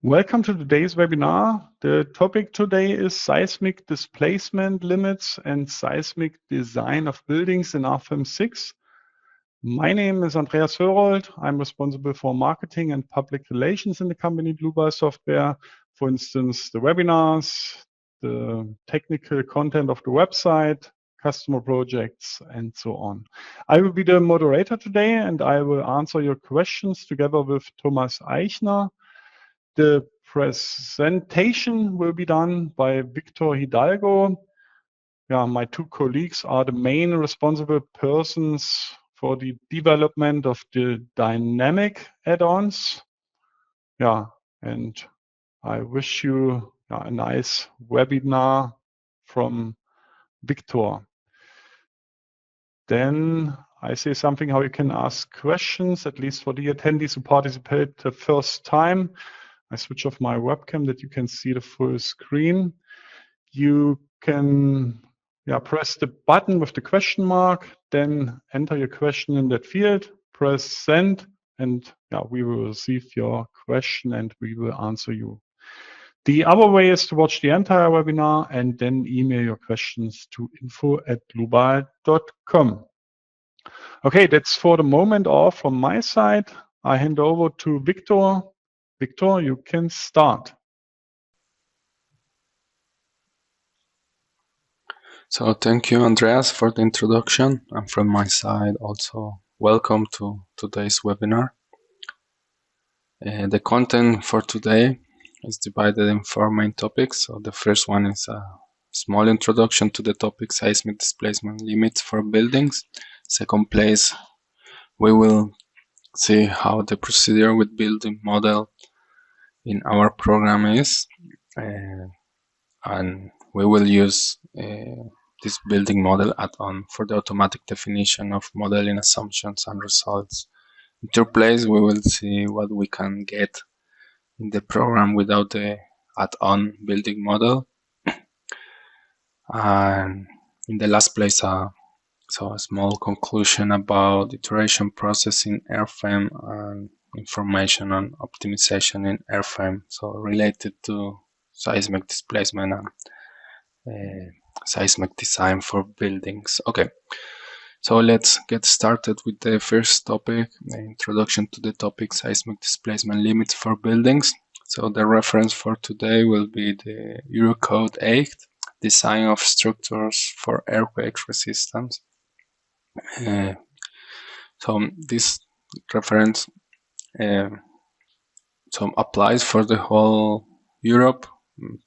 Welcome to today's webinar. The topic today is seismic displacement limits and seismic design of buildings in RFEM 6. My name is Andreas Hörold. I'm responsible for marketing and public relations in the company Dlubal Software. For instance, the webinars, the technical content of the website, customer projects, and so on. I will be the moderator today, and I will answer your questions together with Thomas Eichner. The presentation will be done by Victor Hidalgo. My two colleagues are the main responsible persons for the development of the dynamic add-ons. And I wish you a nice webinar from Victor. Then I say something how you can ask questions, at least for the attendees who participate the first time. I switch off my webcam that you can see the full screen. You can press the button with the question mark, then enter your question in that field, press send, and we will receive your question and we will answer you. The other way is to watch the entire webinar and then email your questions to info@dlubal.com. Okay, that's for the moment all from my side. I hand over to Victor. Victor, you can start. So thank you, Andreas, for the introduction. And from my side, also welcome to today's webinar. The content for today is divided in 4 main topics. So the first one is a small introduction to the topic seismic displacement limits for buildings. Second place, we will see how the procedure with building model in our program is, and we will use this building model add-on for the automatic definition of modeling assumptions and results. In third place, we will see what we can get in the program without the add-on building model. And in the last place, a small conclusion about iteration process in RFEM and information on optimization in RFEM, so related to seismic displacement and seismic design for buildings. Okay, so let's get started with the first topic, the introduction to the topic seismic displacement limits for buildings. So the reference for today will be the Eurocode 8, design of structures for earthquake resistance. So this reference applies for the whole Europe,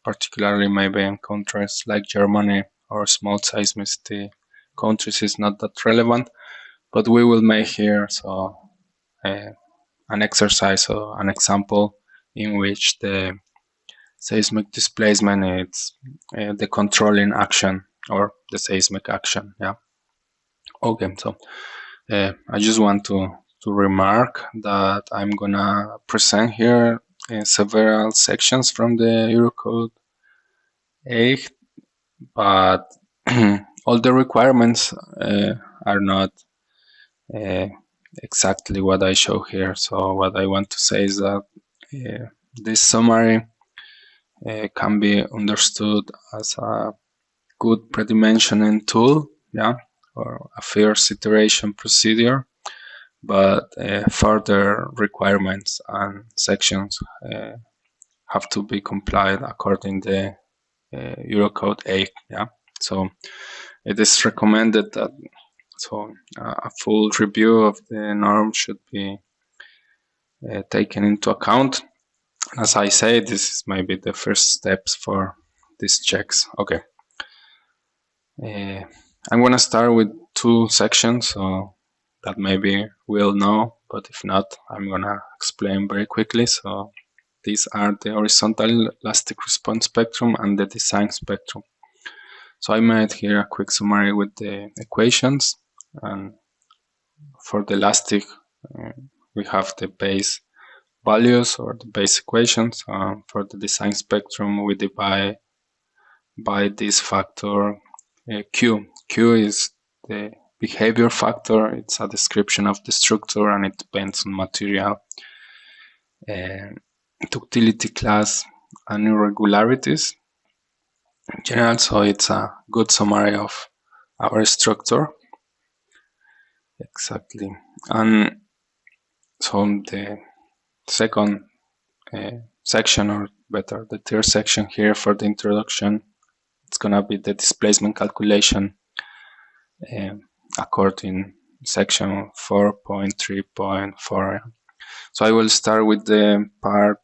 particularly maybe in countries like Germany or small seismicity countries is not that relevant, but we will make here an exercise or an example in which the seismic displacement is the controlling action or the seismic action. Okay, so I just want to remark that I'm gonna present here several sections from the Eurocode 8, but all the requirements are not exactly what I show here. So what I want to say is that this summary can be understood as a good pre-dimensioning tool, or a first iteration procedure, but further requirements and sections have to be complied according to Eurocode 8. So it is recommended that a full review of the norm should be taken into account. As I say, this is maybe the first steps for these checks. Okay. I'm going to start with 2 sections so that maybe we'll know, but if not, I'm going to explain very quickly. So these are the horizontal elastic response spectrum and the design spectrum. So I made here a quick summary with the equations, and for the elastic we have the base values or the base equations. For the design spectrum we divide by this factor Q. Q is the behavior factor. It's a description of the structure and it depends on material. utility class and irregularities in general. So it's a good summary of our structure. Exactly. And so the second section, or better, the third section here for the introduction, it's gonna be the displacement calculation according section 4.3.4. So I will start with the part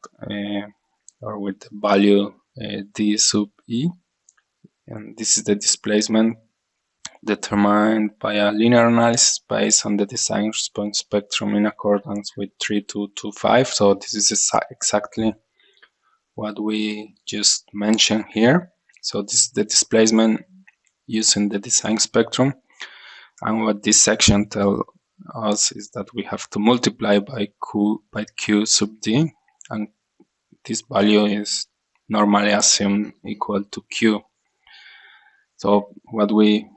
or with the value d sub e, and this is the displacement determined by a linear analysis based on the design response spectrum in accordance with 3225. So this is exactly what we just mentioned here. So this is the displacement using the design spectrum, and what this section tells us is that we have to multiply by q sub d, and this value is normally assumed equal to q. So what we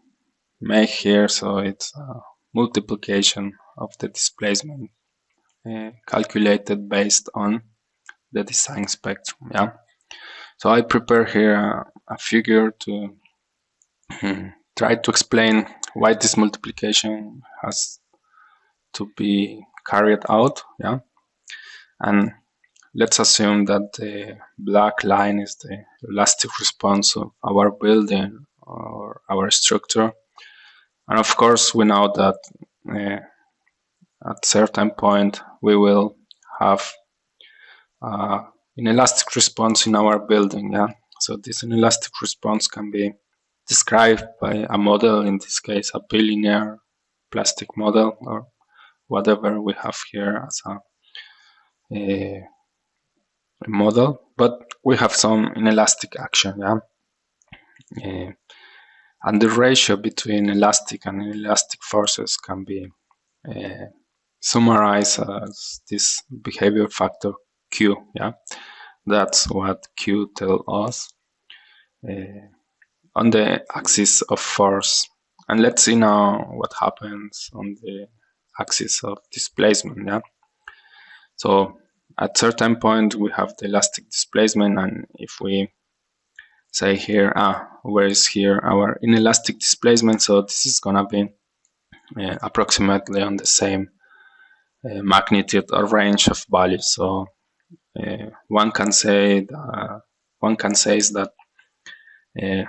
make here, so it's a multiplication of the displacement calculated based on the design spectrum. Yeah. So I prepare here a figure to try to explain why this multiplication has to be carried out. Yeah. And let's assume that the black line is the elastic response of our building or our structure. And of course, we know that at certain point we will have an elastic response in our building. Yeah. So this inelastic response can be described by a model, in this case a bilinear plastic model, or whatever we have here as a model, but we have some inelastic action. Yeah. And the ratio between elastic and inelastic forces can be summarized as this behavior factor Q. Yeah, that's what Q tells us on the axis of force. And let's see now what happens on the axis of displacement. Yeah, so at certain point we have the elastic displacement, and if we say here, where is here our inelastic displacement? So this is gonna be approximately on the same magnitude or range of values. So one can say that the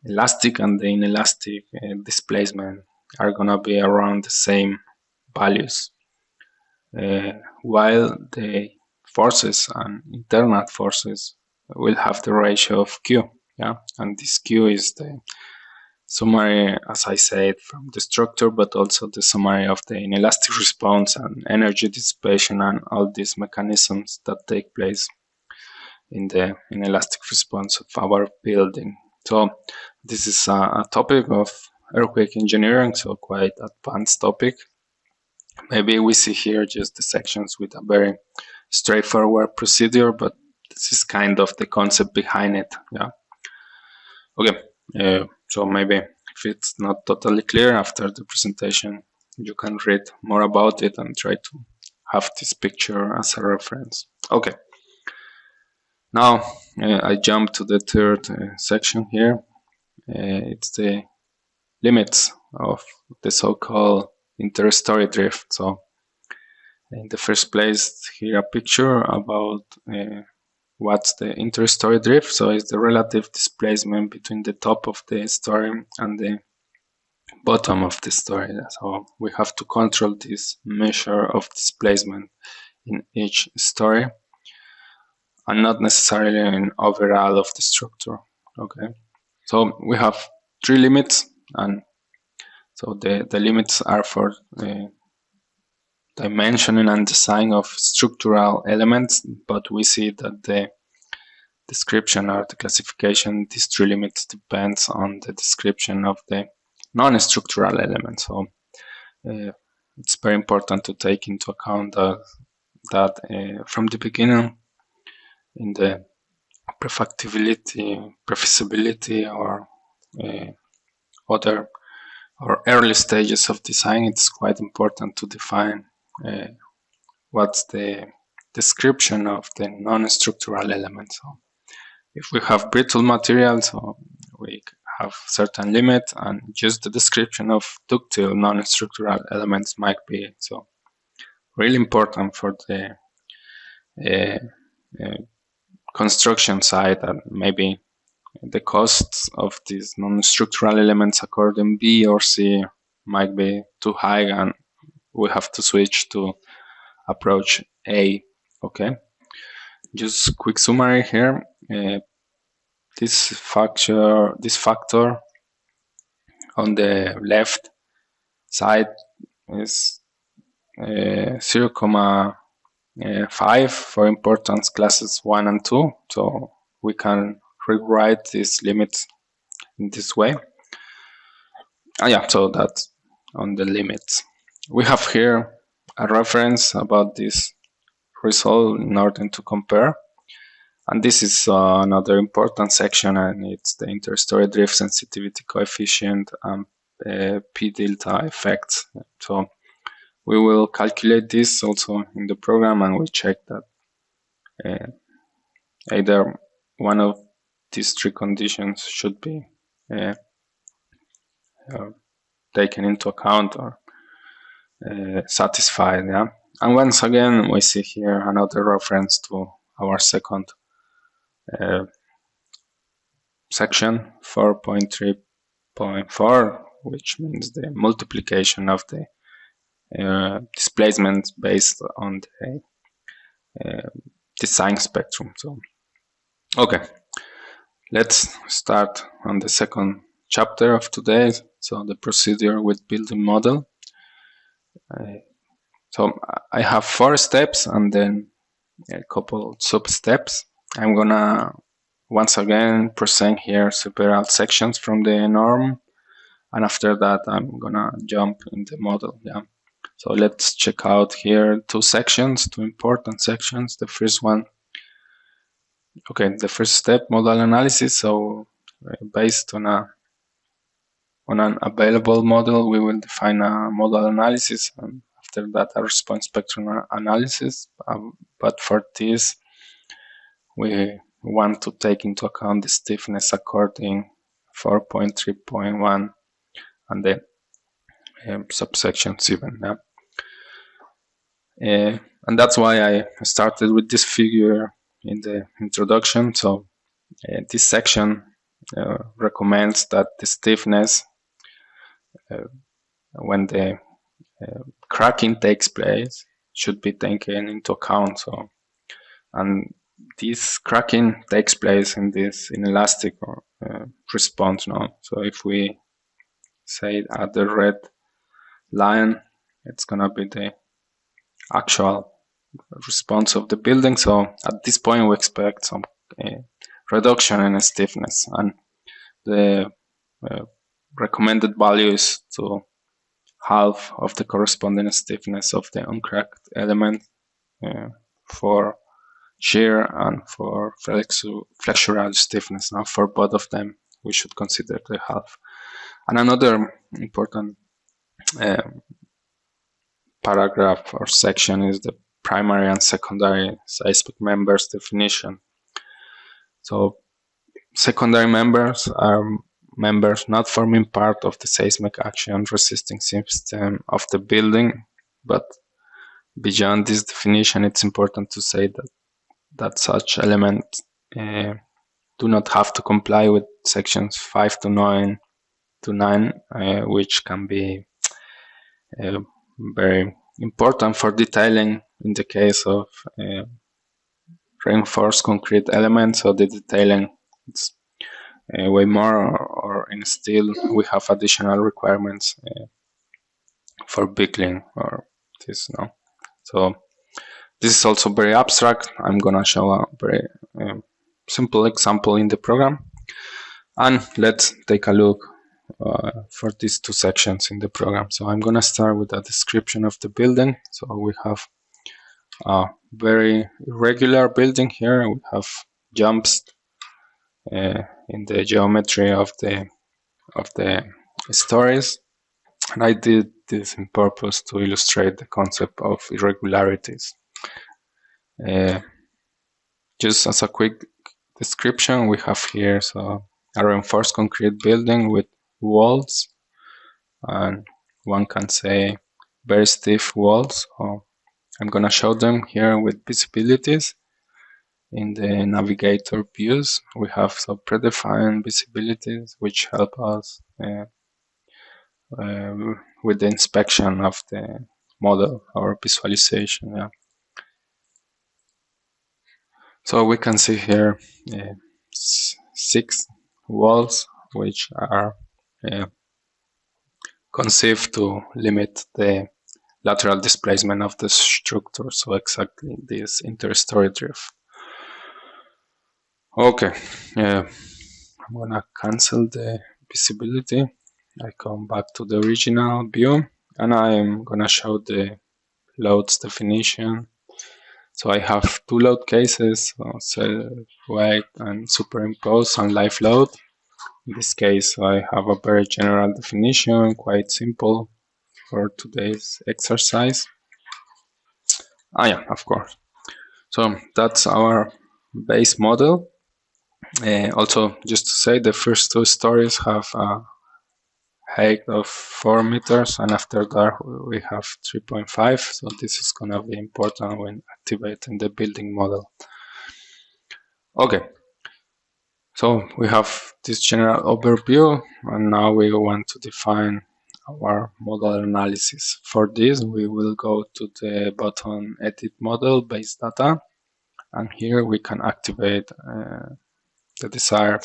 elastic and the inelastic displacement are gonna be around the same values, while the forces and internal forces will have the ratio of Q. Yeah, and this Q is the summary, as I said, from the structure, but also the summary of the inelastic response and energy dissipation and all these mechanisms that take place in the inelastic response of our building. So this is a topic of earthquake engineering, so quite advanced topic. Maybe we see here just the sections with a very straightforward procedure, but this is kind of the concept behind it. Yeah. Okay. So maybe if it's not totally clear after the presentation, you can read more about it and try to have this picture as a reference. Okay. Now I jump to the third section here. It's the limits of the so-called interstory drift. So in the first place, here a picture about what's the interstory drift. So it's the relative displacement between the top of the story and the bottom of the story. So we have to control this measure of displacement in each story, and not necessarily in overall of the structure. Okay, so we have three limits, and so the limits are for dimensioning and design of structural elements, but we see that the description or the classification, these three limits depends on the description of the non-structural elements. So it's very important to take into account that from the beginning, in the prefactibility, prefeasibility, or other or early stages of design, it's quite important to define what's the description of the non-structural elements. So if we have brittle materials, so we have certain limit, and just the description of ductile non-structural elements might be so really important for the construction site, and maybe the costs of these non-structural elements according B or C might be too high, and we have to switch to approach A. Okay, just quick summary here. This factor on the left side is 0.5 for importance classes 1 and 2. So we can rewrite these limits in this way. So that's on the limits. We have here a reference about this result in order to compare. And this is another important section, and it's the interstory drift sensitivity coefficient and P delta effects. So we will calculate this also in the program, and we check that either one of these three conditions should be taken into account or satisfied. Yeah? And once again, we see here another reference to our second section 4.3.4, which means the multiplication of the displacement based on the design spectrum. So, okay, let's start on the second chapter of today. So the procedure with building model. So I have 4 steps and then a couple sub steps. I'm gonna once again present here several sections from the norm, and after that I'm gonna jump in the model. Yeah. So let's check out here 2 sections, 2 important sections. The first one, okay, the first step, model analysis. So based on an available model, we will define a model analysis, and after that a response spectrum analysis. But for this, we want to take into account the stiffness according 4.3.1 and the subsection 7. Yeah? And that's why I started with this figure in the introduction. So this section recommends that the stiffness when the cracking takes place should be taken into account. So, and this cracking takes place in this inelastic response now. So if we say at the red line, it's gonna be the actual response of the building. So at this point we expect some reduction in stiffness, and the recommended value is to half of the corresponding stiffness of the uncracked element for shear and for flexural stiffness. Now for both of them we should consider the half. And another important paragraph or section is the primary and secondary seismic members definition. So secondary members are members not forming part of the seismic action resisting system of the building, but beyond this definition, it's important to say that such elements do not have to comply with sections 5 to 9, which can be very important for detailing in the case of reinforced concrete elements. So the detailing is way more, or in steel we have additional requirements for buckling or this. No, so this is also very abstract. I'm gonna show a very simple example in the program, and let's take a look for these 2 sections in the program. So I'm gonna start with a description of the building. So we have a very irregular building here. We have jumps in the geometry of the stories, and I did this in purpose to illustrate the concept of irregularities. Just as a quick description, we have here a reinforced concrete building with walls, and one can say very stiff walls. I'm gonna show them here with visibilities. In the navigator views, we have some predefined visibilities which help us with the inspection of the model or visualization. Yeah. So we can see here 6 walls which are conceived to limit the lateral displacement of the structure. So exactly this interstory drift. Okay, I'm gonna cancel the visibility. I come back to the original view, and I am gonna show the loads definition. So I have 2 load cases, self-weight and superimpose on live load. In this case, I have a very general definition, quite simple for today's exercise. Yeah, of course. So that's our base model. Also, just to say, the first 2 stories have a height of 4 meters, and after that we have 3.5. So this is going to be important when activating the building model. Okay, so we have this general overview, and now we want to define our model analysis. For this, we will go to the button Edit Model Base Data, and here we can activate the desired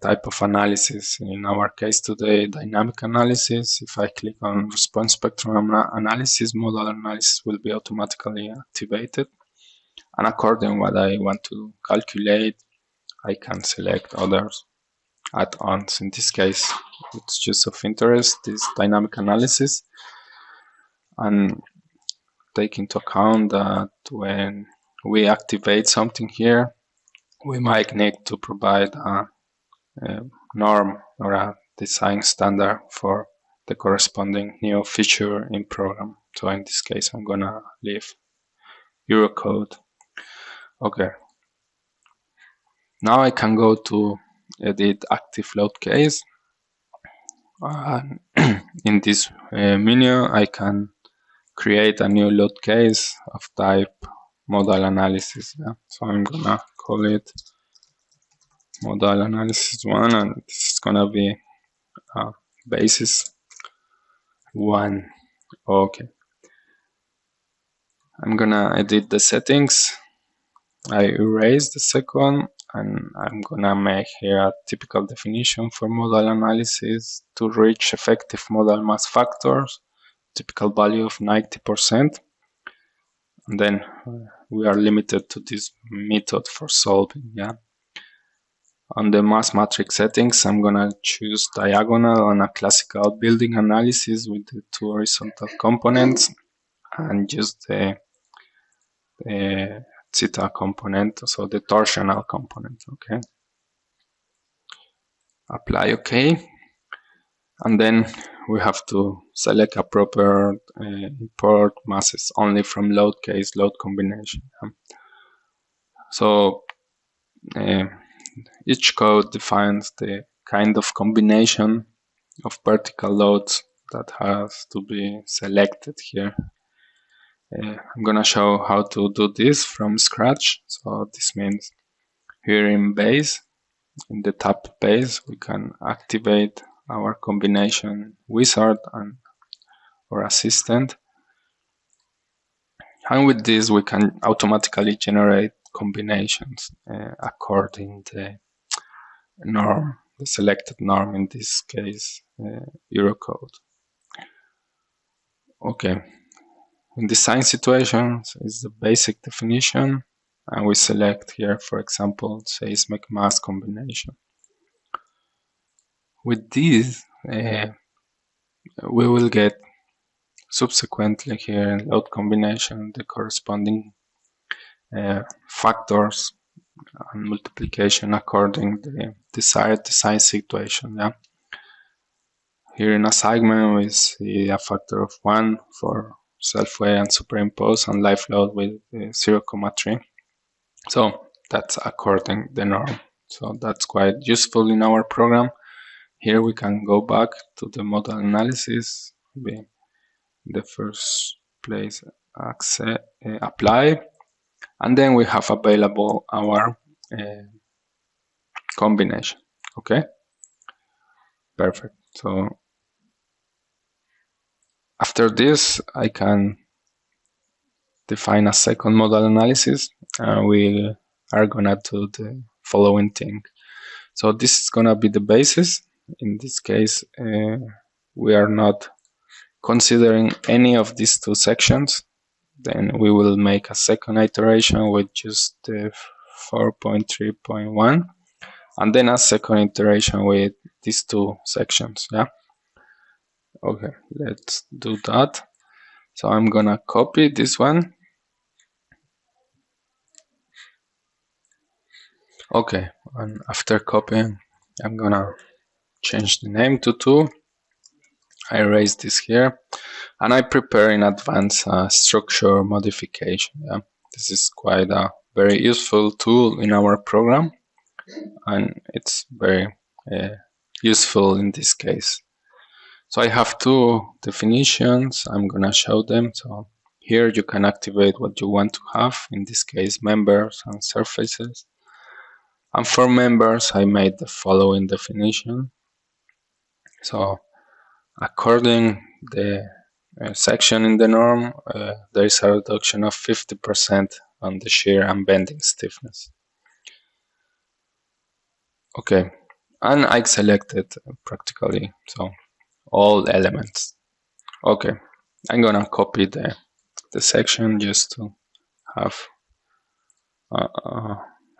type of analysis. In our case today, dynamic analysis. If I click on response spectrum analysis, model analysis will be automatically activated. And according to what I want to calculate, I can select others add-ons. In this case, it's just of interest, this dynamic analysis. And take into account that when we activate something here, we might need to provide a norm or a design standard for the corresponding new feature in program. So in this case, I'm gonna leave Eurocode. Okay. Now I can go to edit active load case. In this menu, I can create a new load case of type model analysis. Yeah? So I'm gonna call it model analysis 1, and this is gonna be basis 1. Okay. I'm gonna edit the settings. I erase the second, and I'm gonna make here a typical definition for model analysis to reach effective model mass factors, typical value of 90%. And then we are limited to this method for solving. Yeah. On the mass matrix settings, I'm gonna choose diagonal on a classical building analysis with the 2 horizontal components, and just the theta component, so the torsional component. Okay. Apply OK, and then we have to select a proper import masses only from load case load combination. So each code defines the kind of combination of vertical loads that has to be selected here. I'm gonna show how to do this from scratch. So this means here in base, in the tab base, we can activate our combination wizard and or assistant. And with this, we can automatically generate combinations according to the norm, the selected norm, in this case, Eurocode. Okay. In design situations is the basic definition, and we select here, for example, seismic mass combination. With this, we will get subsequently here in load combination the corresponding factors and multiplication according to the desired design situation. Yeah. Here in assignment, we see a factor of 1 for self-weight and superimpose, and live load with 0,3. So that's according the norm. So that's quite useful in our program. Here we can go back to the model analysis, be the first place, apply, and then we have available our combination. Okay, perfect. So after this, I can define a second model analysis, and we are gonna do the following thing. So this is gonna be the basis. In this case, we are not considering any of these two sections. Then we will make a second iteration with just the 4.3.1, and then a second iteration with these two sections. Yeah. Okay, let's do that. So I'm gonna copy this one. Okay, and after copying, I'm gonna change the name to 2. I erase this here, and I prepare in advance a structure modification. Yeah? This is quite a very useful tool in our program, and it's very useful in this case. So I have 2 definitions. I'm gonna show them. So here you can activate what you want to have, in this case members and surfaces. And for members, I made the following definition. So according the section in the norm, there is a reduction of 50% on the shear and bending stiffness. Okay, and I selected practically so all elements. Okay, I'm gonna copy the section just to have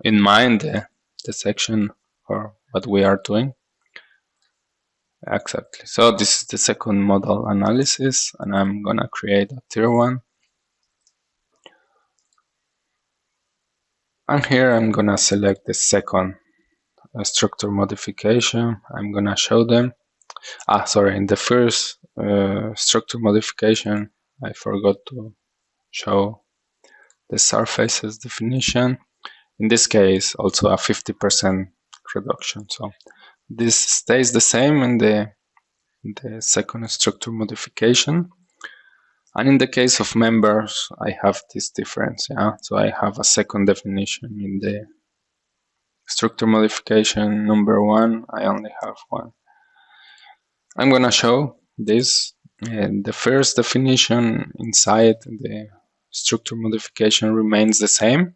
in mind the section or what we are doing. Exactly. So this is the second model analysis, and I'm gonna create a tier 1. And here I'm gonna select the second structure modification. I'm gonna show them. Sorry, in the first structure modification, I forgot to show the surfaces definition. In this case, also a 50% reduction. So this stays the same in the second structure modification. And in the case of members, I have this difference. Yeah, so I have a second definition in the structure modification number 1. I only have 1. I'm gonna show this. The first definition inside the structure modification remains the same.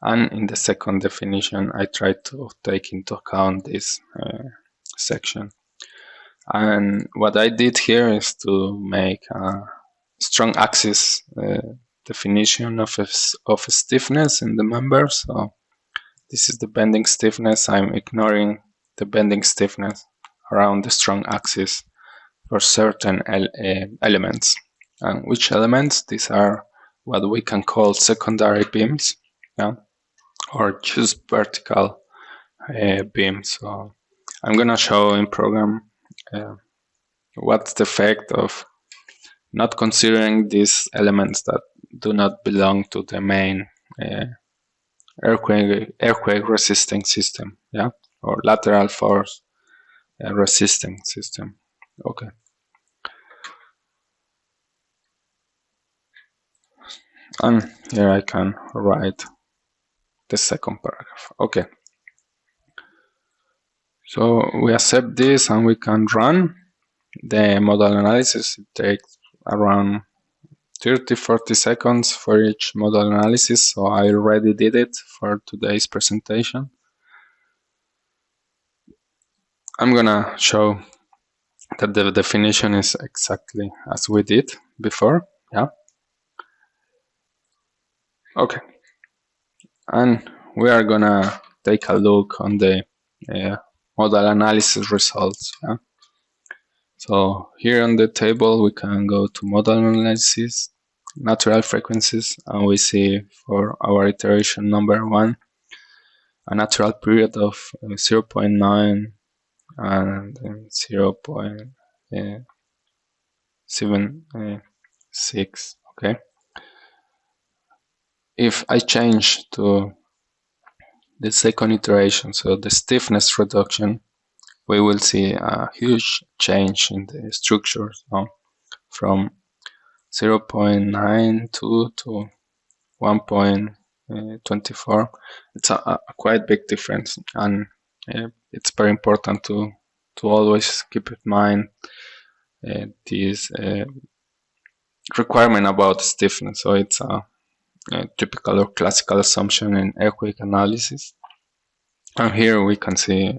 And in the second definition, I try to take into account this section. And what I did here is to make a strong axis definition of stiffness in the members. So this is the bending stiffness. I'm ignoring the bending stiffness around the strong axis for certain elements. And which elements? These are what we can call secondary beams, yeah? Or just vertical beams. So I'm gonna show in program what's the effect of not considering these elements that do not belong to the main earthquake resisting system, yeah, or lateral force resisting system. Okay. And here I can write the second paragraph. Okay. So we accept this and we can run the model analysis. It takes around 30-40 seconds for each model analysis. So I already did it for today's presentation. I'm gonna show that the definition is exactly as we did before. Yeah. Okay. And we are gonna take a look on the model analysis results. Yeah? So here on the table, we can go to model analysis, natural frequencies, and we see for our iteration number 1, a natural period of 0.9 and 0.7 6. Okay. If I change to the second iteration, so the stiffness reduction, we will see a huge change in the structure, so from 0.92 to 1.24. It's a quite big difference, and it's very important to always keep in mind this requirement about stiffness. So it's a typical or classical assumption in earthquake analysis, and here we can see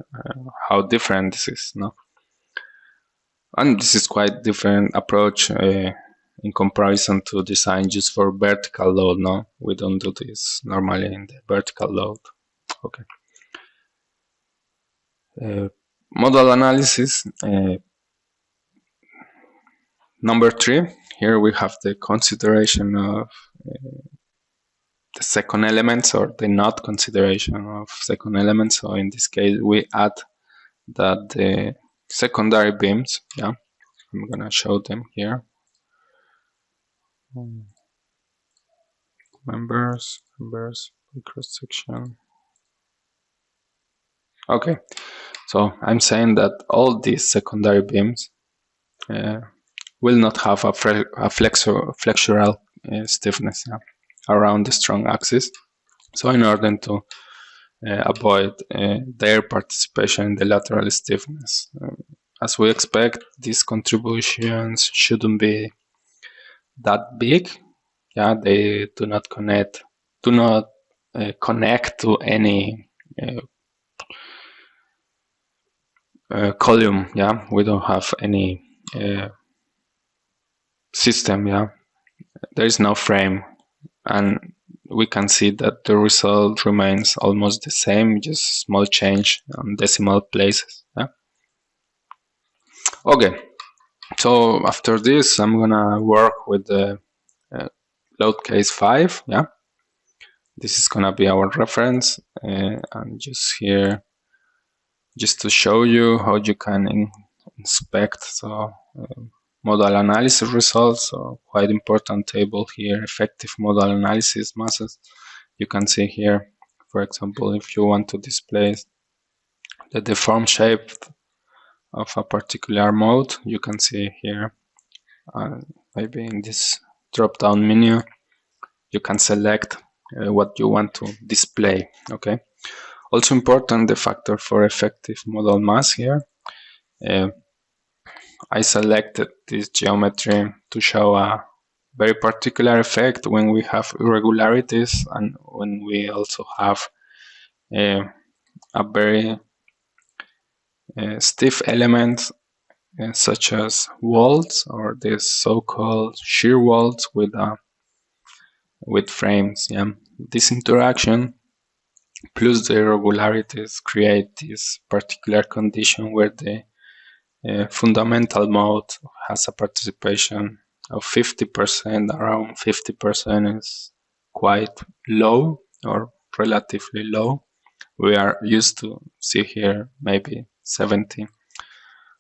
how different this is. No, and this is quite different approach in comparison to design used for vertical load. No, we don't do this normally in the vertical load. Okay. Model analysis. Number 3. Here we have the consideration of the second elements, or the not consideration of second elements. So in this case, we add that the secondary beams. Yeah, I'm gonna show them here. Members, cross section. Okay, so I'm saying that all these secondary beams will not have a flexural stiffness around the strong axis. So in order to avoid their participation in the lateral stiffness, as we expect, these contributions shouldn't be that big. Yeah, they do not connect to any column. Yeah, we don't have any system. Yeah, there is no frame, and we can see that the result remains almost the same, just small change on decimal places. Yeah. Okay, so after this, I'm gonna work with the load case 5. Yeah, this is gonna be our reference, and just here, just to show you how you can inspect model analysis results. So quite important table here, effective model analysis masses. You can see here, for example, if you want to display the deformed shape of a particular mode, you can see here, maybe in this drop-down menu, you can select what you want to display. Okay. Also important, the factor for effective model mass here. I selected this geometry to show a very particular effect when we have irregularities and when we also have a very stiff element such as walls, or the so-called shear walls with frames. Yeah, this interaction plus the irregularities create this particular condition where the fundamental mode has a participation of 50%. Around 50% is quite low, or relatively low. We are used to see here maybe 70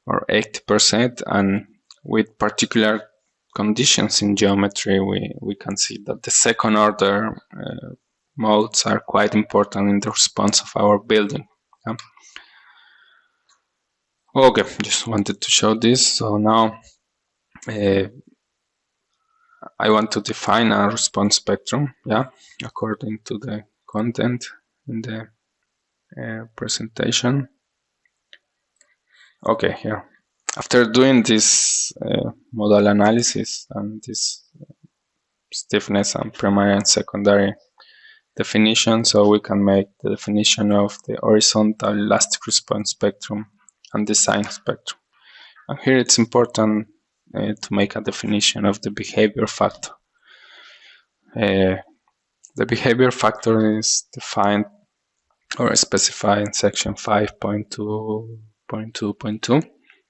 or 80%, and with particular conditions in geometry, we can see that the second order modes are quite important in the response of our building. Yeah. Okay, just wanted to show this. So now I want to define a response spectrum, yeah, according to the content in the presentation. Okay, here. After doing this model analysis and this stiffness and primary and secondary definition, so we can make the definition of the horizontal elastic response spectrum and design spectrum. And here it's important to make a definition of the behavior factor. The behavior factor is defined or specified in section 5.2.2.2.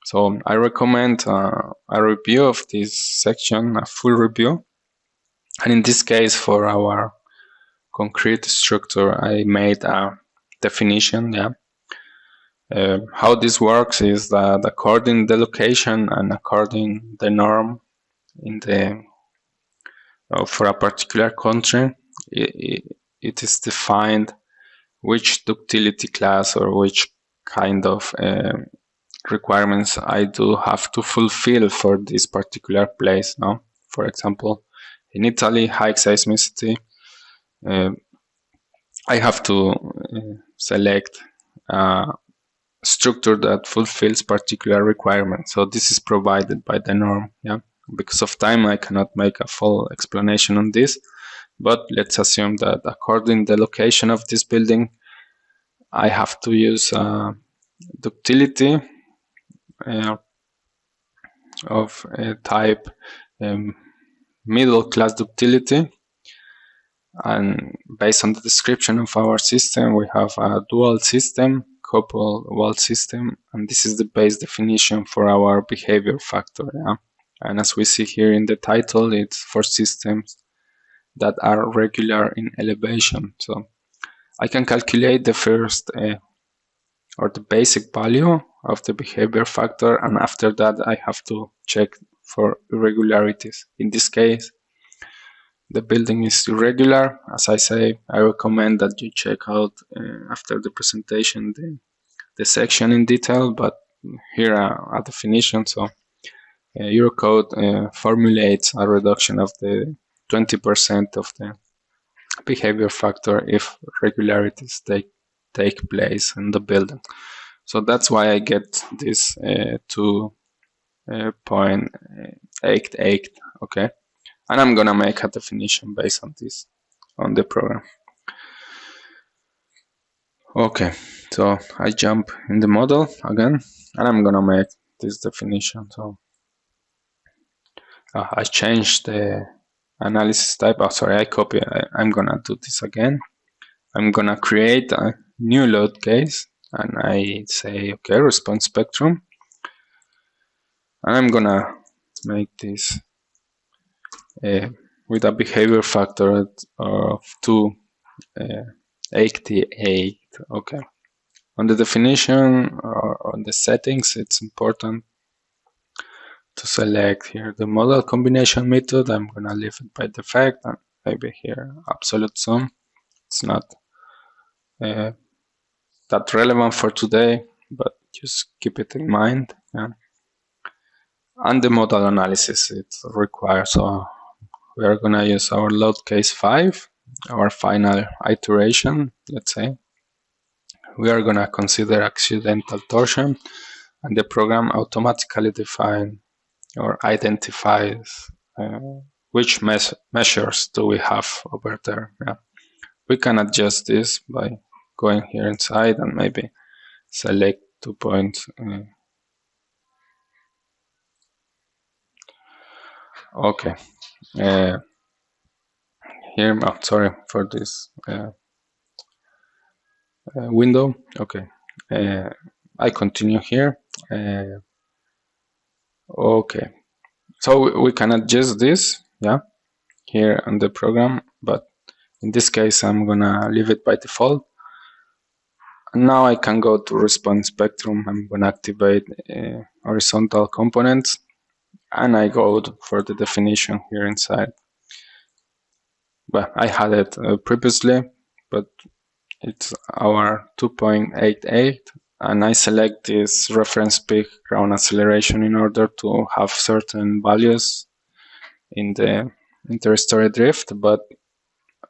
So I recommend a review of this section, a full review. And in this case, for our concrete structure, I made a definition. Yeah. How this works is that according the location and according the norm in the for a particular country, it is defined which ductility class or which kind of requirements I do have to fulfill for this particular place. No, for example, in Italy, high seismicity, I have to select a structure that fulfills particular requirements. So this is provided by the norm. Yeah, because of time, I cannot make a full explanation on this. But let's assume that according to the location of this building, I have to use ductility of type middle class ductility. And based on the description of our system, we have a dual system, couple wall system, and this is the base definition for our behavior factor. Yeah? And as we see here in the title, it's for systems that are regular in elevation. So I can calculate the first or the basic value of the behavior factor, and after that I have to check for irregularities. In this case, the building is irregular. As I say, I recommend that you check out after the presentation the section in detail, but here a definition. So Eurocode formulates a reduction of the 20% of the behavior factor if regularities take place in the building. So that's why I get this 2.88, okay? And I'm gonna make a definition based on this, on the program. Okay, so I jump in the model again, and I'm gonna make this definition. So I changed the analysis type. Oh, sorry, I copy. I'm gonna do this again. I'm gonna create a new load case, and I say, okay, response spectrum. And I'm gonna make this with a behavior factor of 2.88. Okay. On the definition or on the settings, it's important to select here the model combination method. I'm gonna leave it by default, and maybe here absolute sum. It's not that relevant for today, but just keep it in mind. Yeah. And the model analysis it requires. So we are gonna use our load case 5, our final iteration, let's say. We are gonna consider accidental torsion, and the program automatically defines or identifies which measures do we have over there. Yeah. We can adjust this by going here inside and maybe select 2 points. Okay. Here, oh, sorry for this window. Okay. I continue here. Okay. So we can adjust this, yeah, here on the program, but in this case, I'm gonna leave it by default. And now I can go to response spectrum. I'm gonna activate horizontal components, and I go for the definition here inside. Well, I had it previously, but it's our 2.88, and I select this reference peak ground acceleration in order to have certain values in the interstory drift, but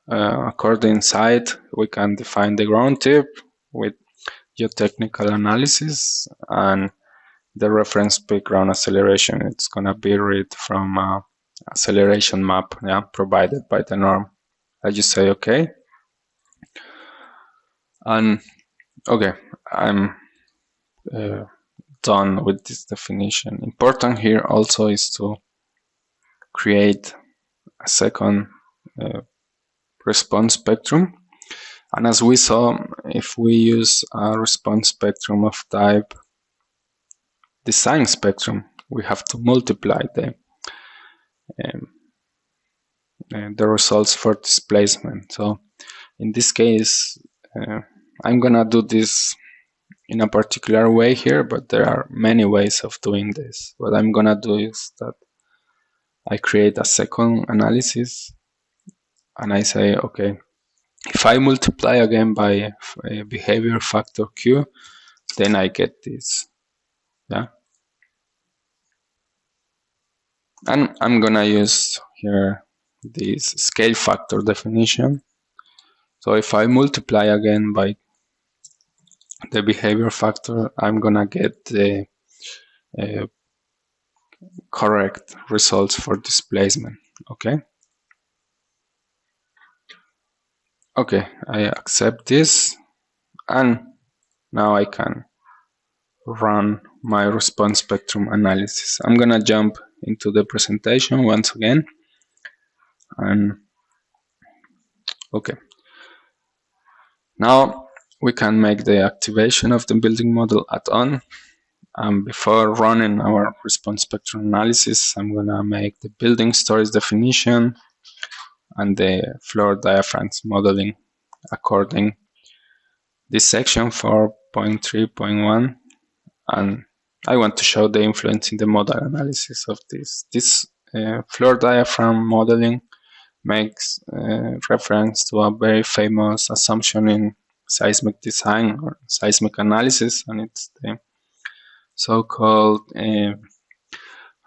according site, we can define the ground tip with geotechnical analysis, and the reference peak ground acceleration, it's gonna be read from acceleration map, yeah, provided by the norm. I just say okay, and okay, I'm done with this definition. Important here also is to create a second response spectrum, and as we saw, if we use a response spectrum of type design spectrum, we have to multiply the results for displacement. So in this case, I'm gonna do this in a particular way here, but there are many ways of doing this. What I'm gonna do is that I create a second analysis and I say, okay, if I multiply again by a behavior factor Q, then I get this. Yeah. And I'm gonna use here this scale factor definition. So if I multiply again by the behavior factor, I'm gonna get the correct results for displacement. Okay. Okay, I accept this, and now I can run my response spectrum analysis. I'm gonna jump into the presentation once again, and okay. Now we can make the activation of the building model add-on. Before running our response spectrum analysis, I'm gonna make the building stories definition and the floor diaphragms modeling according this section 4.3.1, and I want to show the influence in the model analysis of this. This floor diaphragm modeling makes reference to a very famous assumption in seismic design or seismic analysis, and it's the so-called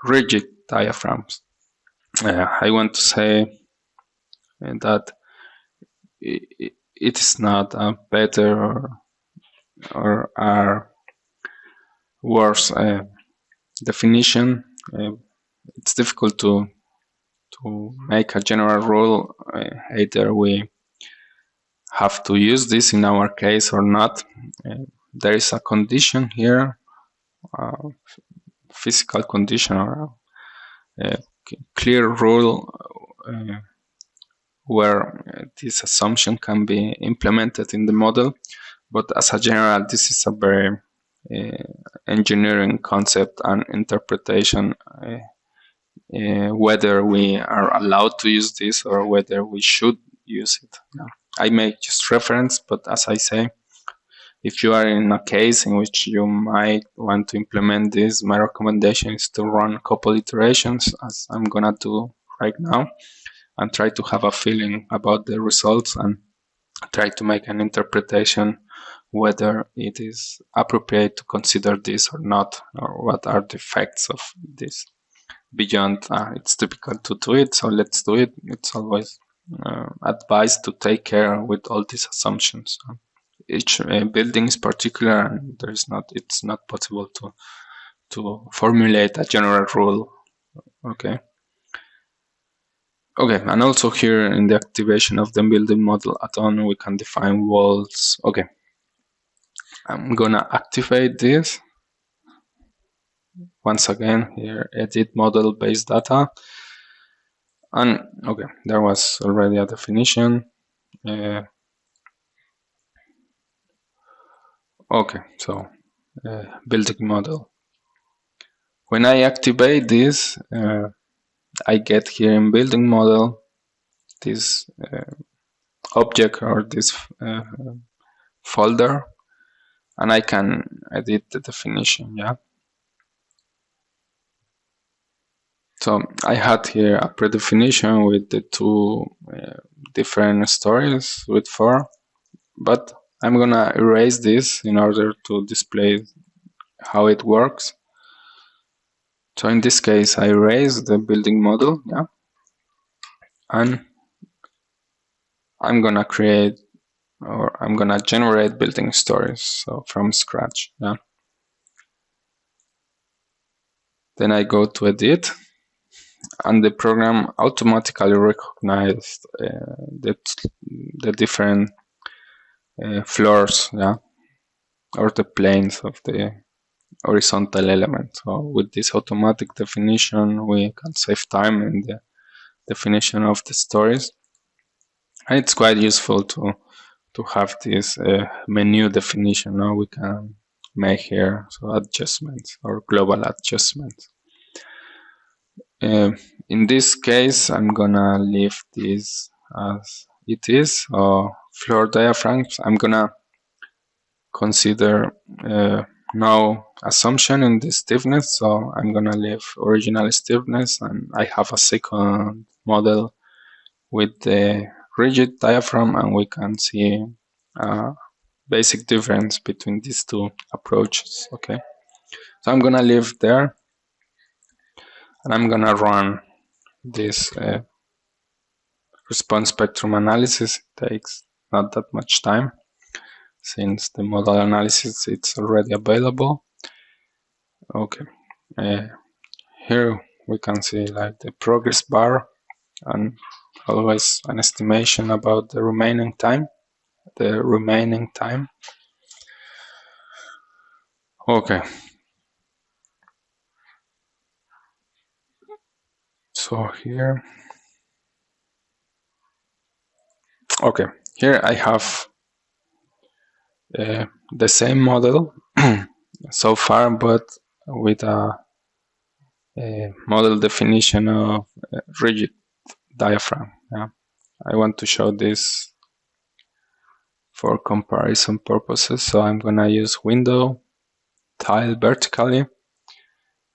rigid diaphragms. I want to say that it is not a better or a worse definition. It's difficult to make a general rule. Either we have to use this in our case or not. There is a condition here, physical condition or a clear rule where this assumption can be implemented in the model, but as a general, this is a very engineering concept and interpretation, whether we are allowed to use this or whether we should use it. Yeah. I make just reference, but as I say, if you are in a case in which you might want to implement this, my recommendation is to run a couple iterations, as I'm gonna do right now, and try to have a feeling about the results and try to make an interpretation whether it is appropriate to consider this or not, or what are the effects of this beyond it's typical to do it, so let's do it. It's always advised to take care with all these assumptions. Each building is particular, and it's not possible to formulate a general rule. Okay, and also here in the activation of the building model add-on, we can define walls. Okay, I'm gonna activate this. Once again, here, edit model based data. And okay, there was already a definition. Okay, so building model. When I activate this, I get here in building model this object or this folder, and I can edit the definition. Yeah. So I had here a predefinition with the two different stories with 4, but I'm gonna erase this in order to display how it works. So in this case, I erase the building model, yeah, and I'm gonna create, or I'm gonna generate building stories, so from scratch, yeah. Then I go to edit, and the program automatically recognized the different floors, yeah, or the planes of the horizontal element. So with this automatic definition, we can save time in the definition of the stories, and it's quite useful to have this menu definition. Now we can make here adjustments or global adjustments. In this case, I'm gonna leave this as it is, floor diaphragms. I'm gonna consider no assumption in the stiffness, so I'm gonna leave original stiffness, and I have a second model with the rigid diaphragm, and we can see a basic difference between these two approaches. Okay, so I'm gonna leave there, and I'm gonna run this response spectrum analysis. It takes not that much time, since the model analysis it's already available. Okay, here we can see like the progress bar and always an estimation about the remaining time. Okay, so here, okay, here I have the same model so far, but with a model definition of rigid diaphragm. Yeah, I want to show this for comparison purposes, so I'm gonna use window, tile vertically,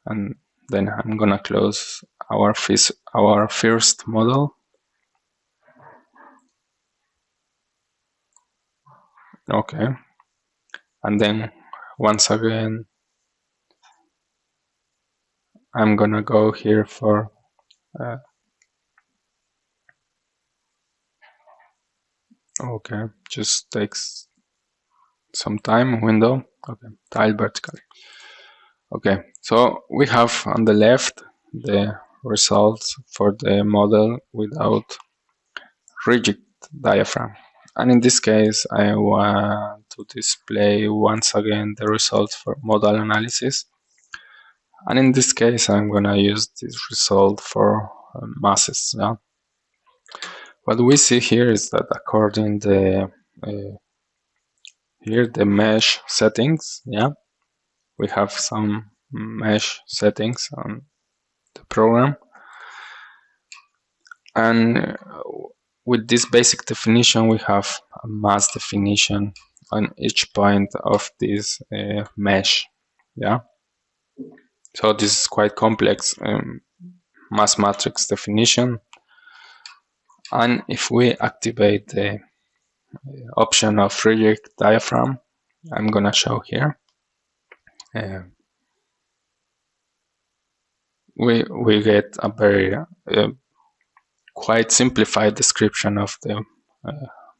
and then I'm gonna close our first model. Okay, and then once again I'm gonna go here for okay, just takes some time. Window, okay, tile vertically. Okay, so we have on the left the results for the model without rigid diaphragm, and in this case I want to display once again the results for model analysis, and in this case I'm gonna use this result for masses. Yeah, what we see here is that according the here the mesh settings, yeah, we have some mesh settings on the program, and with this basic definition we have a mass definition on each point of this mesh. Yeah, so this is quite complex mass matrix definition, and if we activate the option of rigid diaphragm, I'm gonna show here, we get a very quite simplified description of the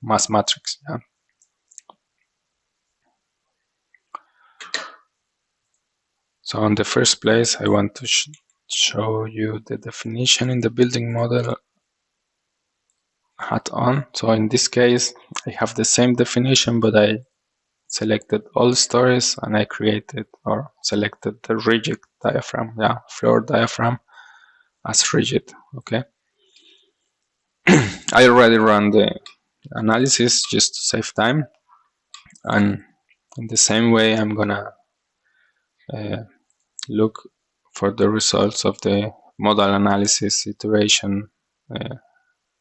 mass matrix. Yeah. So in the first place I want to show you the definition in the building model add-on. So in this case I have the same definition, but I selected all stories and I created or selected the rigid diaphragm, yeah, floor diaphragm as rigid. Okay. I already ran the analysis just to save time, and in the same way I'm gonna look for the results of the model analysis iteration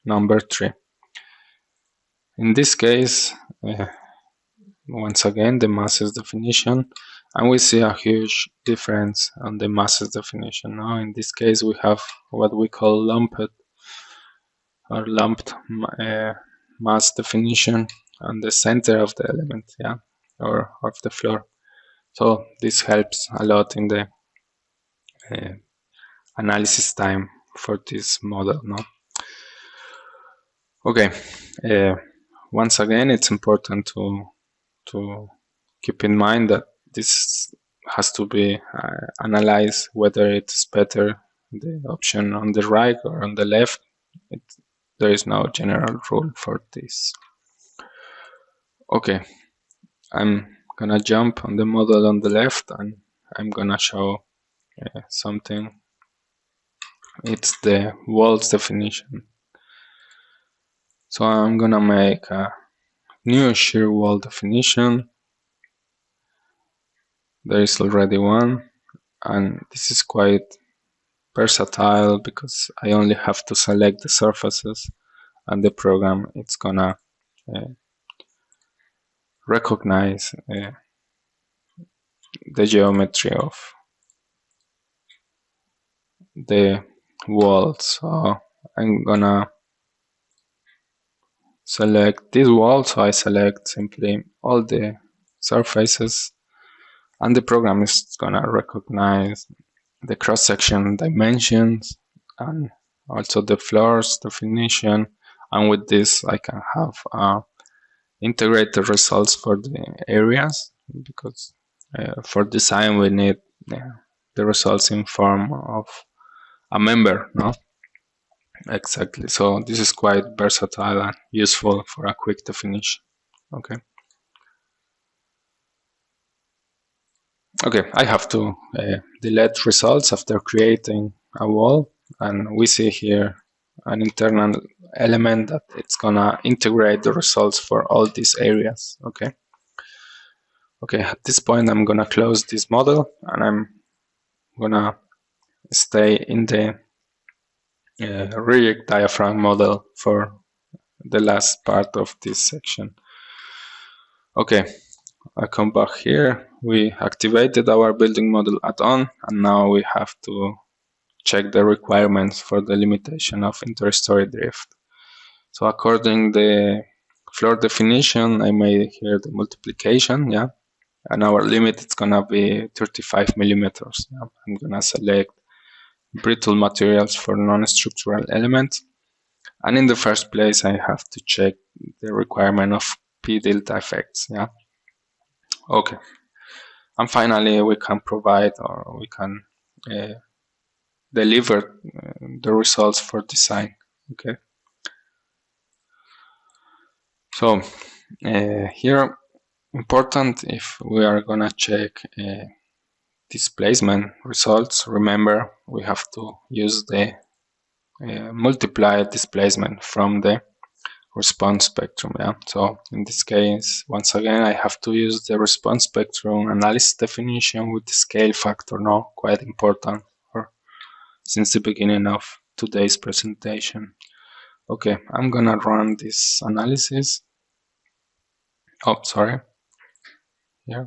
number 3. In this case, once again the masses definition, and we see a huge difference on the masses definition. Now in this case we have what we call lumped mass definition on the center of the element, yeah, or of the floor. So this helps a lot in the analysis time for this model. No? Okay. Once again, it's important to keep in mind that this has to be analyzed whether it's better the option on the right or on the left. There is no general rule for this. Okay, I'm gonna jump on the model on the left and I'm gonna show something. It's the walls definition. So I'm gonna make a new shear wall definition. There is already one, and this is quite versatile because I only have to select the surfaces and the program it's gonna recognize the geometry of the wall. So I'm gonna select this wall, so I select simply all the surfaces, and the program is gonna recognize the cross-section dimensions and also the floors definition, and with this I can have integrate the results for the areas, because for design we need the results in form of a member, no? Exactly. So this is quite versatile and useful for a quick definition. Okay. Okay, I have to delete results after creating a wall, and we see here an internal element that it's gonna integrate the results for all these areas. Okay. Okay, at this point I'm gonna close this model, and I'm gonna stay in the rigid diaphragm model for the last part of this section. Okay, I come back here. We activated our building model add-on, and now we have to check the requirements for the limitation of interstory drift. So according the floor definition, I made here the multiplication, yeah, and our limit is gonna be 35 millimeters. Yeah? I'm gonna select brittle materials for non-structural elements, and in the first place I have to check the requirement of P delta effects. Yeah. Okay, and finally we can provide, or we can deliver the results for design. Okay. So here, important, if we are gonna check displacement results, remember we have to use the multiplied displacement from the response spectrum. Yeah. So in this case, once again, I have to use the response spectrum analysis definition with the scale factor. Now, quite important since the beginning of today's presentation. Okay, I'm gonna run this analysis. Oh, sorry. Yeah.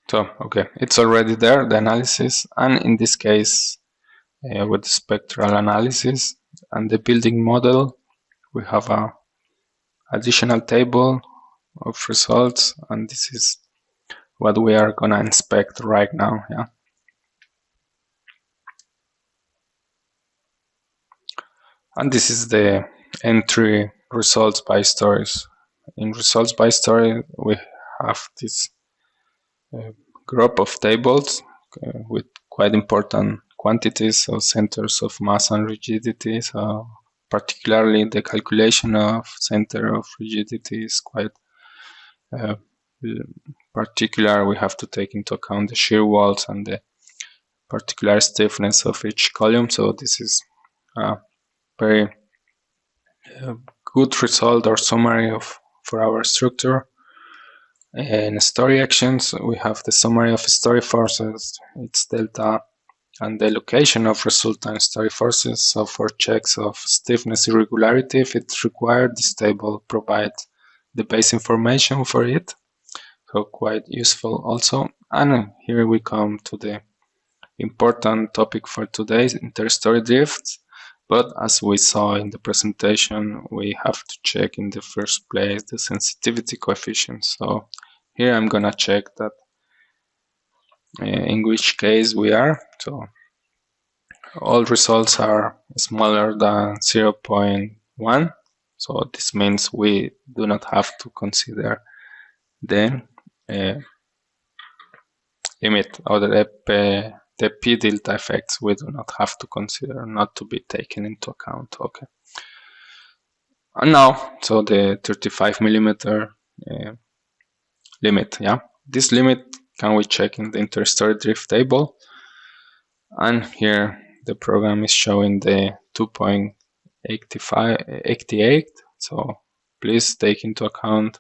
So, okay, it's already there, the analysis, and in this case, with the spectral analysis and the building model, we have a additional table of results, and this is what we are gonna inspect right now. Yeah. And this is the entry results by stories. In results by story, we have this group of tables with quite important quantities of centers of mass and rigidity. So particularly the calculation of center of rigidity is quite particular. We have to take into account the shear walls and the particular stiffness of each column. So this is a very good result or summary for our structure. In story actions, we have the summary of story forces, its delta, and the location of resultant story forces. So for checks of stiffness irregularity, if it's required, this table provides the base information for it. So quite useful also. And here we come to the important topic for today, interstory drifts. But as we saw in the presentation, we have to check in the first place the sensitivity coefficient. So here I'm gonna check that in which case we are. So all results are smaller than 0.1. So this means we do not have to consider the limit or the P delta effects. We do not have to consider, not to be taken into account. Okay. And now, so the 35 millimeter limit. Yeah, this limit can we check in the interstory drift table, and here the program is showing the 2.88. So please take into account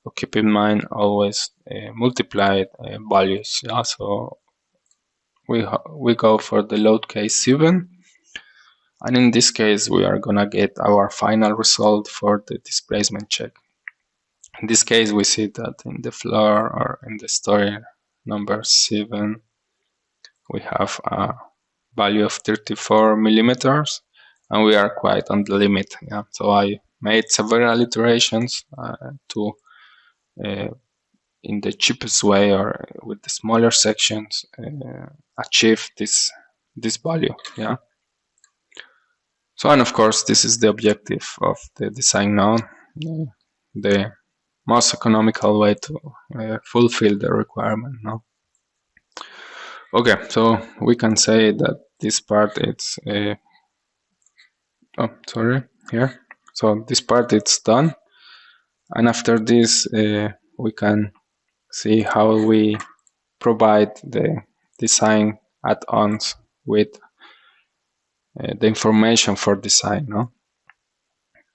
or keep in mind always multiplied values. Yeah, so we go for the load case 7, And in this case, we are gonna get our final result for the displacement check. In this case, we see that in the floor or in the story number 7, we have a value of 34 millimeters, and we are quite on the limit. Yeah. So I made several iterations to, in the cheapest way or with the smaller sections, achieve this value. Yeah. So, and of course, this is the objective of the design now, the most economical way to fulfill the requirement now. Okay, so we can say that this part is here. So this part it's done, and after this we can see how we provide the design add-ons with the information for design. No?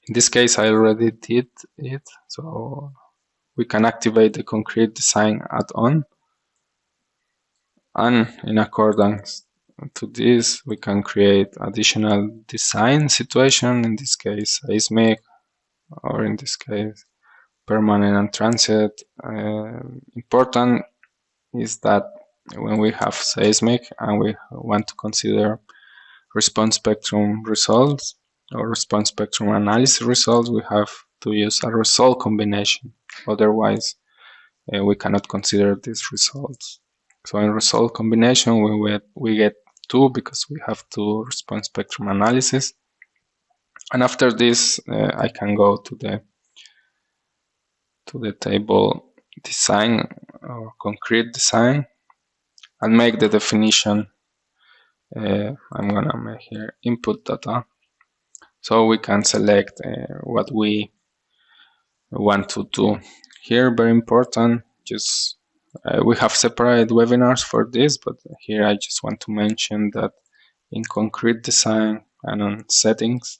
In this case, I already did it, so we can activate the concrete design add-on, and in accordance to this, we can create additional design situation. In this case, seismic, or in this case, permanent and transient. Important is that when we have seismic and we want to consider response spectrum results or response spectrum analysis results, we have to use a result combination. Otherwise, we cannot consider these results. So in result combination, we get 2 because we have 2 response spectrum analysis. And after this, I can go to the table design or concrete design and make the definition. I'm gonna make here input data, so we can select what we want to do. Here, very important, just we have separate webinars for this, but here I just want to mention that in concrete design and on settings,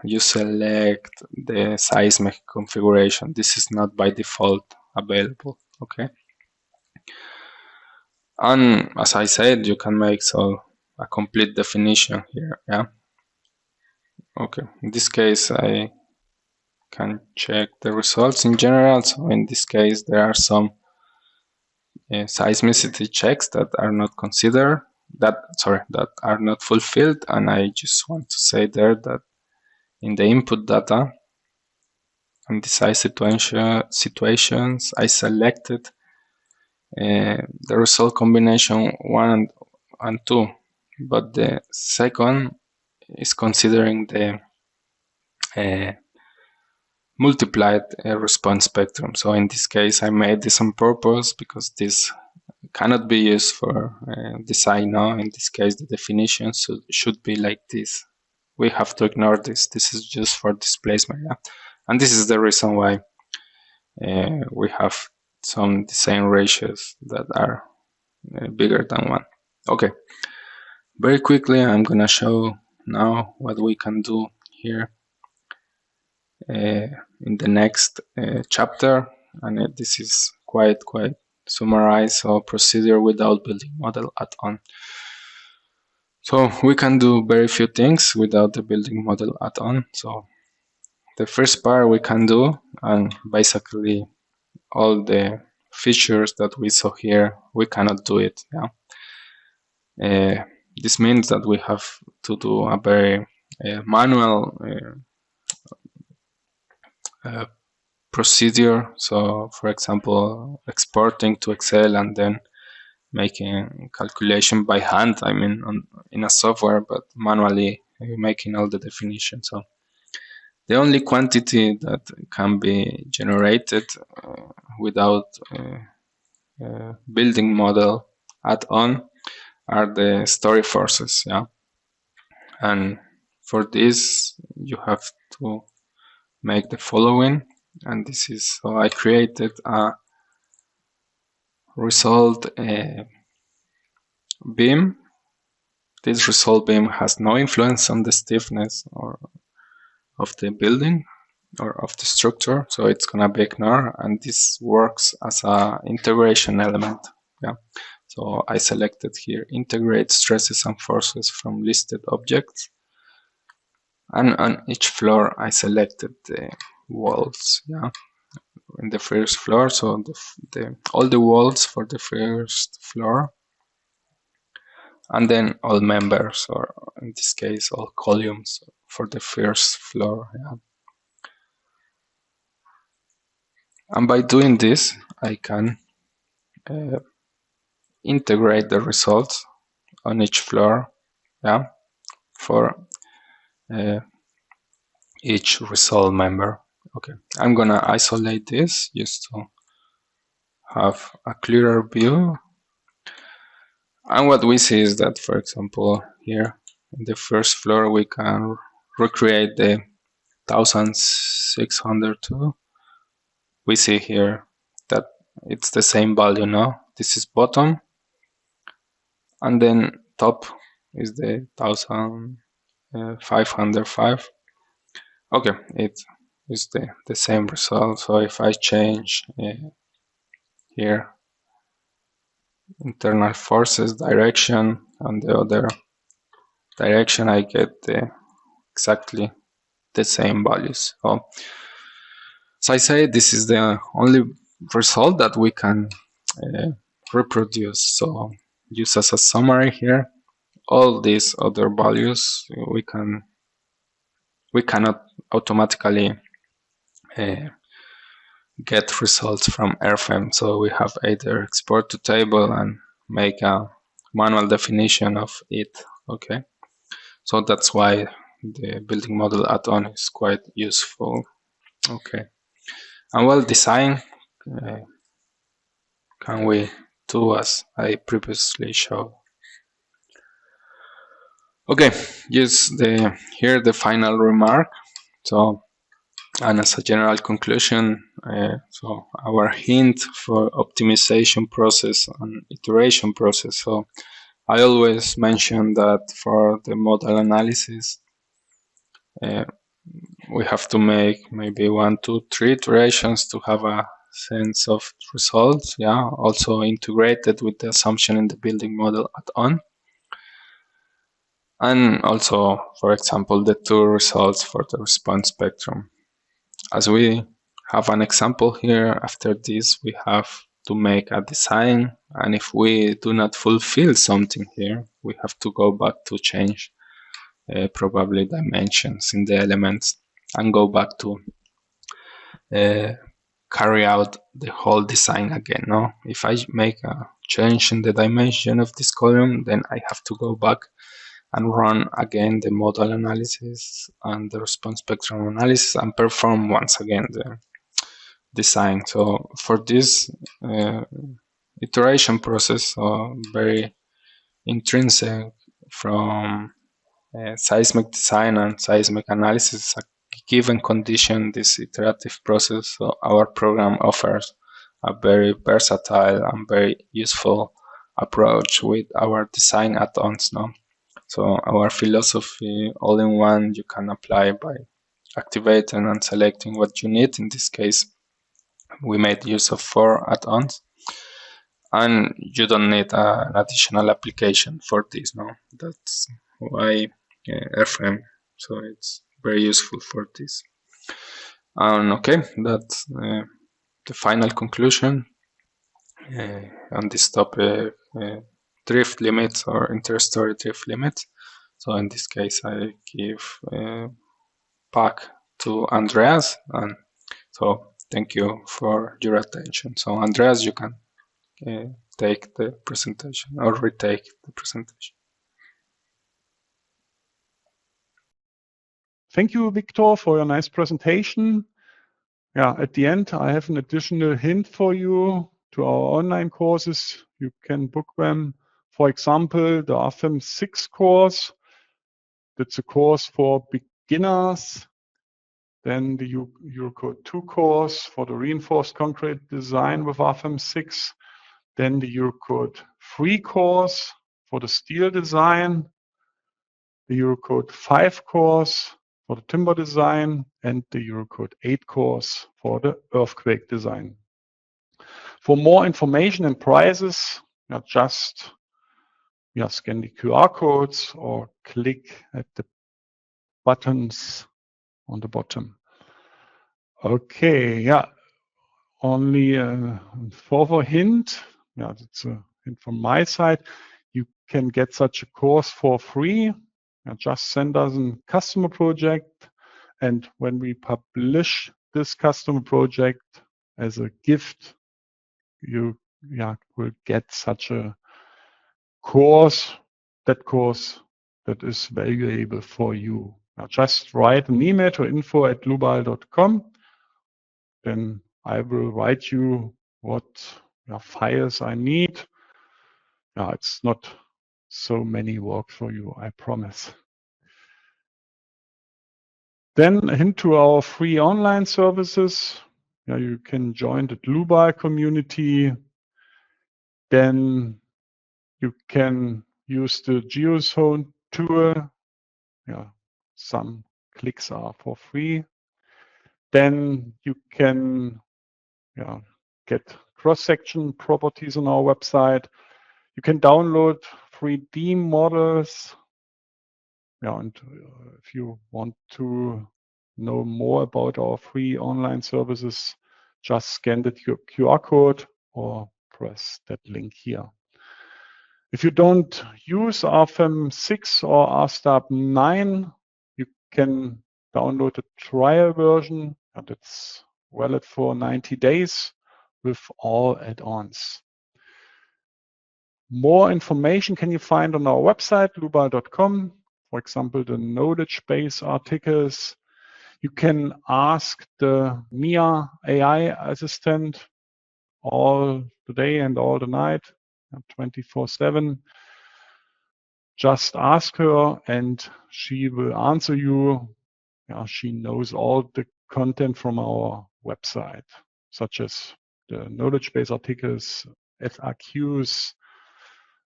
you select the seismic configuration. This is not by default available, okay? And as I said, you can make a complete definition here, yeah? Okay, in this case, I can check the results in general. So in this case, there are some seismicity checks that are not considered, that are not fulfilled. And I just want to say there that in the input data, in the size situations, I selected the result combination 1 and 2, but the second is considering the multiplied response spectrum. So in this case, I made this on purpose because this cannot be used for design now. In this case, the definition should be like this. We have to ignore this. This is just for displacement. Yeah? And this is the reason why we have some design ratios that are bigger than 1. Okay, very quickly, I'm going to show now what we can do here in the next chapter. And this is quite summarized, so procedure without building model add-on. So we can do very few things without the building model add-on. So the first part we can do, and basically all the features that we saw here, we cannot do it. Yeah. This means that we have to do a very manual procedure. So, for example, exporting to Excel and then making calculation by hand. I mean, in a software, but manually making all the definitions. So the only quantity that can be generated without building model add-on are the story forces. Yeah, and for this you have to make the following, and this is, so I created a result beam. This result beam has no influence on the stiffness or of the building or of the structure, so it's gonna be ignored, and this works as a integration element. Yeah, so I selected here integrate stresses and forces from listed objects, And on each floor I selected the walls, yeah, in the first floor, so all the walls for the first floor, and then all members, or in this case all columns for the first floor, yeah. And by doing this I can integrate the results on each floor, yeah, for each result member. Okay, I'm gonna isolate this just to have a clearer view. And what we see is that, for example, here in the first floor we can recreate the 1602. We see here that it's the same value now. This is bottom, and then top is the 1505. Okay, it is the same result. So if I change here internal forces direction and the other direction, I get exactly the same values. So I say this is the only result that we can reproduce. So use as a summary here, all these other values we cannot automatically get results from RFEM. So we have either export to table and make a manual definition of it. Okay, so that's why the building model add-on is quite useful. Okay, and well, design can we do as I previously showed. Okay, use here the final remark. So, and as a general conclusion, so our hint for optimization process and iteration process. So I always mention that for the model analysis, we have to make maybe 1, 2, 3 iterations to have a sense of results. Yeah, also integrated with the assumption in the building model add-on. And also, for example, the 2 results for the response spectrum. As we have an example here, after this we have to make a design, and if we do not fulfill something here, we have to go back to change probably dimensions in the elements and go back to carry out the whole design again. No, if I make a change in the dimension of this column, then I have to go back and run again the model analysis and the response spectrum analysis and perform once again the design. So for this iteration process, very intrinsic from seismic design and seismic analysis, a given condition, this iterative process, so our program offers a very versatile and very useful approach with our design add-ons. No? So our philosophy, all in one, you can apply by activating and selecting what you need. In this case, we made use of 4 add-ons, and you don't need an additional application for this. No, that's why RFEM. So it's very useful for this. Okay, that's the final conclusion on this topic. Drift limits or inter-story drift limits. So in this case, I give back to Andreas, and so thank you for your attention. So Andreas, you can take the presentation or retake the presentation. Thank you, Victor, for your nice presentation. Yeah, at the end, I have an additional hint for you to our online courses. You can book them. For example, the RFEM 6 course. That's a course for beginners. Then the Eurocode 2 course for the reinforced concrete design with RFEM 6. Then the Eurocode 3 course for the steel design. The Eurocode 5 course for the timber design, and the Eurocode 8 course for the earthquake design. For more information and prices, just scan the QR codes or click at the buttons on the bottom. Okay, yeah. Only a further hint. Yeah, that's a hint from my side. You can get such a course for free. Just send us a customer project, and when we publish this customer project as a gift, you will get such a course. That course that is valuable for you. Now just write an email to info@dlubal.com. Then I will write you what files I need. It's not so many work for you, I promise. Then into our free online services. You can join the Dlubal community. Then you can use the GeoZone tool. Some clicks are for free. Then you can get cross-section properties on our website. You can download 3D models. And if you want to know more about our free online services, just scan the QR code or press that link here. If you don't use RFEM 6 or RStab 9, you can download the trial version, and it's valid for 90 days with all add-ons. More information can you find on our website, dlubal.com. For example, the knowledge base articles. You can ask the Mia AI assistant all the day and all the night, 24/7. Just ask her and she will answer you. She knows all the content from our website, such as the knowledge base articles, FAQs,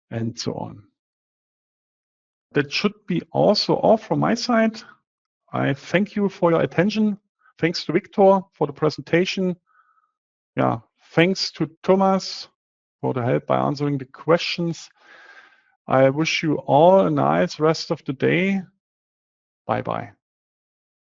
and so on. That should be also all from my side. I thank you for your attention. Thanks to Victor for the presentation. Thanks to Thomas for the help by answering the questions. I wish you all a nice rest of the day. Bye-bye.